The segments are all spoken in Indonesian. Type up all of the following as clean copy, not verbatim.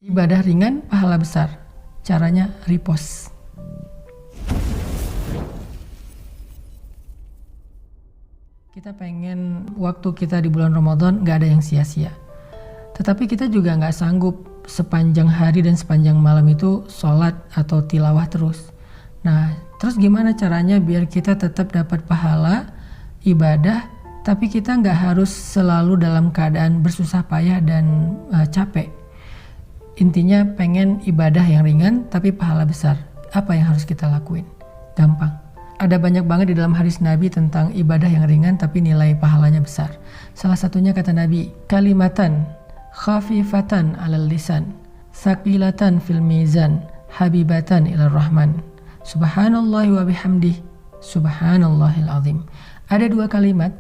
Ibadah ringan, pahala besar. Caranya repost. Kita pengen waktu kita di bulan Ramadan gak ada yang sia-sia. Tetapi kita juga gak sanggup sepanjang hari dan sepanjang malam itu sholat atau tilawah terus. Nah, terus gimana caranya biar kita tetap dapat pahala ibadah, tapi kita gak harus selalu dalam keadaan bersusah payah dan capek. Intinya pengen ibadah yang ringan tapi pahala besar. Apa yang harus kita lakuin? Gampang. Ada banyak banget di dalam hadis Nabi tentang ibadah yang ringan tapi nilai pahalanya besar. Salah satunya kata Nabi, kalimatan khafifatan alal lisan, saqilatan fil mizan, habibatan ilar rahman. Subhanallahi wa bihamdih, subhanallahil azim. Ada dua kalimat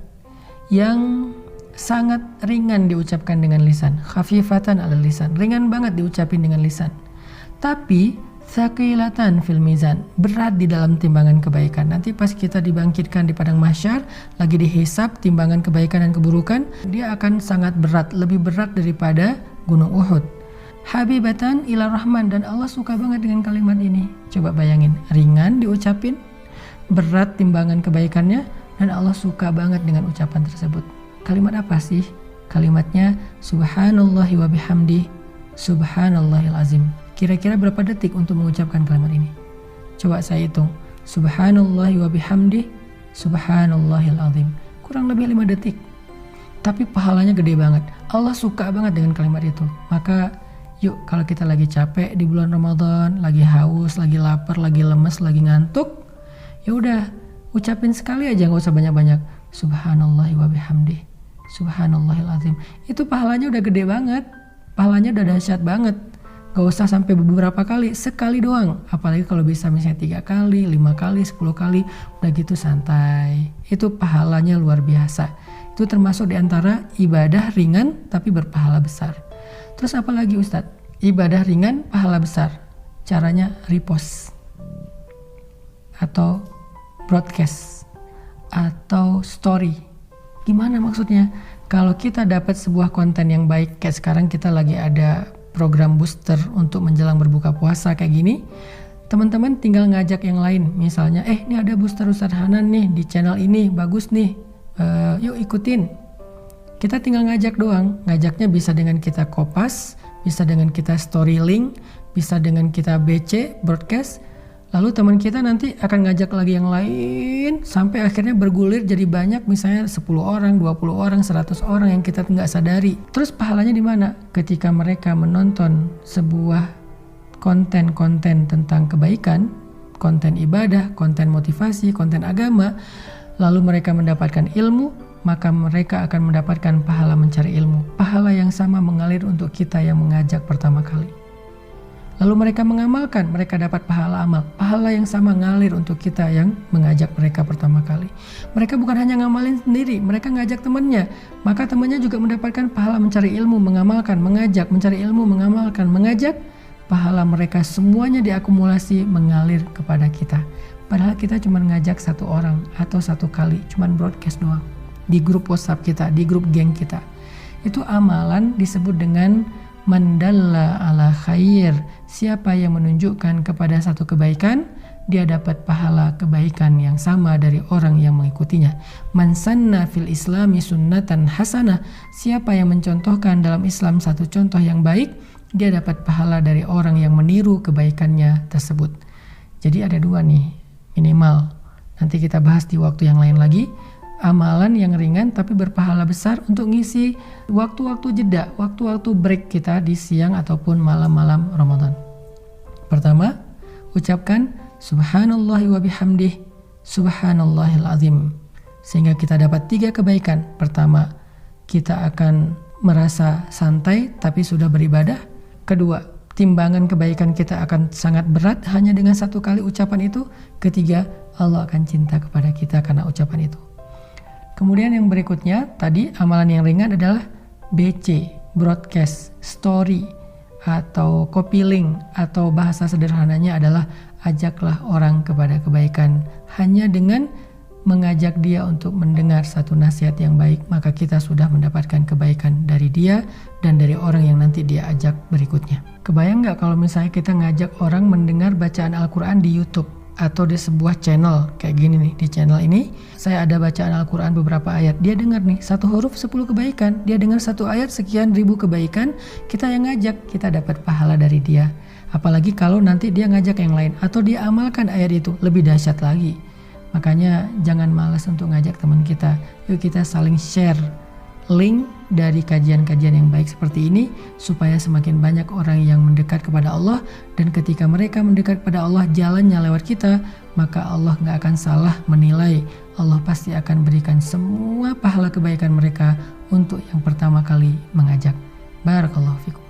yang sangat ringan diucapkan dengan lisan, khafifatan alal lisan, ringan banget diucapin dengan lisan. Tapi thaqilatan fil mizan, berat di dalam timbangan kebaikan. Nanti pas kita dibangkitkan di padang mahsyar, lagi dihisab timbangan kebaikan dan keburukan, dia akan sangat berat, lebih berat daripada gunung Uhud. Habibatan ila rahman, dan Allah suka banget dengan kalimat ini. Coba bayangin, ringan diucapin, berat timbangan kebaikannya, dan Allah suka banget dengan ucapan tersebut. Kalimat apa sih? Kalimatnya subhanallahi wa bihamdih, subhanallahil azim. Kira-kira berapa detik untuk mengucapkan kalimat ini? Coba saya hitung. Subhanallahi wa bihamdih, subhanallahil azim. Kurang lebih 5 detik. Tapi pahalanya gede banget. Allah suka banget dengan kalimat itu. Maka yuk, kalau kita lagi capek di bulan Ramadan, lagi haus, lagi lapar, lagi lemes, lagi ngantuk, ya udah ucapin sekali aja, nggak usah banyak-banyak. Subhanallahi wa bihamdih, subhanallahil azim. Itu pahalanya udah gede banget. Pahalanya udah dahsyat banget. Gak usah sampai beberapa kali, sekali doang. Apalagi kalau bisa misalnya 3 kali, 5 kali, 10 kali, udah gitu santai. Itu pahalanya luar biasa. Itu termasuk diantara ibadah ringan tapi berpahala besar. Terus apa lagi Ustadz? Ibadah ringan, pahala besar. Caranya repost. Atau broadcast. Atau story. Gimana maksudnya? Kalau kita dapat sebuah konten yang baik, kayak sekarang kita lagi ada program booster untuk menjelang berbuka puasa kayak gini, teman-teman tinggal ngajak yang lain. Misalnya, ini ada booster Ustadz Hanan nih di channel ini, bagus nih, yuk ikutin. Kita tinggal ngajak doang. Ngajaknya bisa dengan kita kopas, bisa dengan kita story link, bisa dengan kita BC, broadcast. Lalu teman kita nanti akan ngajak lagi yang lain sampai akhirnya bergulir jadi banyak, misalnya 10 orang, 20 orang, 100 orang yang kita nggak sadari. Terus pahalanya di mana? Ketika mereka menonton sebuah konten-konten tentang kebaikan, konten ibadah, konten motivasi, konten agama, lalu mereka mendapatkan ilmu, maka mereka akan mendapatkan pahala mencari ilmu. Pahala yang sama mengalir untuk kita yang mengajak pertama kali. Lalu mereka mengamalkan, mereka dapat pahala amal. Pahala yang sama ngalir untuk kita yang mengajak mereka pertama kali. Mereka bukan hanya ngamalin sendiri, mereka ngajak temannya. Maka temannya juga mendapatkan pahala mencari ilmu, mengamalkan, mengajak, mencari ilmu, mengamalkan, mengajak. Pahala mereka semuanya diakumulasi mengalir kepada kita. Padahal kita cuma ngajak 1 orang atau 1 kali, cuma broadcast doang. Di grup WhatsApp kita, di grup geng kita. Itu amalan disebut dengan mandalla ala khair. Siapa yang menunjukkan kepada satu kebaikan, dia dapat pahala kebaikan yang sama dari orang yang mengikutinya. Man sanna fil islami sunnatan hasanah. Siapa yang mencontohkan dalam Islam satu contoh yang baik, dia dapat pahala dari orang yang meniru kebaikannya tersebut. Jadi ada 2 nih minimal. Nanti kita bahas di waktu yang lain lagi. Amalan yang ringan tapi berpahala besar untuk ngisi waktu-waktu jeda, waktu-waktu break kita di siang ataupun malam-malam Ramadan. Pertama, ucapkan subhanallahi wa bihamdih, subhanallahil azim. Sehingga kita dapat 3 kebaikan. Pertama, kita akan merasa santai tapi sudah beribadah. Kedua, timbangan kebaikan kita akan sangat berat hanya dengan 1 kali ucapan itu. Ketiga, Allah akan cinta kepada kita karena ucapan itu. Kemudian yang berikutnya, tadi amalan yang ringan adalah BC, broadcast, story, atau copy link, atau bahasa sederhananya adalah ajaklah orang kepada kebaikan hanya dengan mengajak dia untuk mendengar satu nasihat yang baik, maka kita sudah mendapatkan kebaikan dari dia dan dari orang yang nanti dia ajak berikutnya. Kebayang nggak kalau misalnya kita ngajak orang mendengar bacaan Al-Quran di YouTube atau di sebuah channel kayak gini nih. Di channel ini saya ada bacaan Al-Quran beberapa ayat, dia dengar nih 1 huruf 10 kebaikan, dia dengar 1 ayat sekian ribu kebaikan, kita yang ngajak, kita dapat pahala dari dia. Apalagi kalau nanti dia ngajak yang lain atau dia amalkan ayat itu, lebih dahsyat lagi. Makanya jangan malas untuk ngajak teman kita. Yuk kita saling share link dari kajian-kajian yang baik seperti ini supaya semakin banyak orang yang mendekat kepada Allah, dan ketika mereka mendekat kepada Allah jalannya lewat kita, maka Allah gak akan salah menilai. Allah pasti akan berikan semua pahala kebaikan mereka untuk yang pertama kali mengajak. Barakallahu fikum.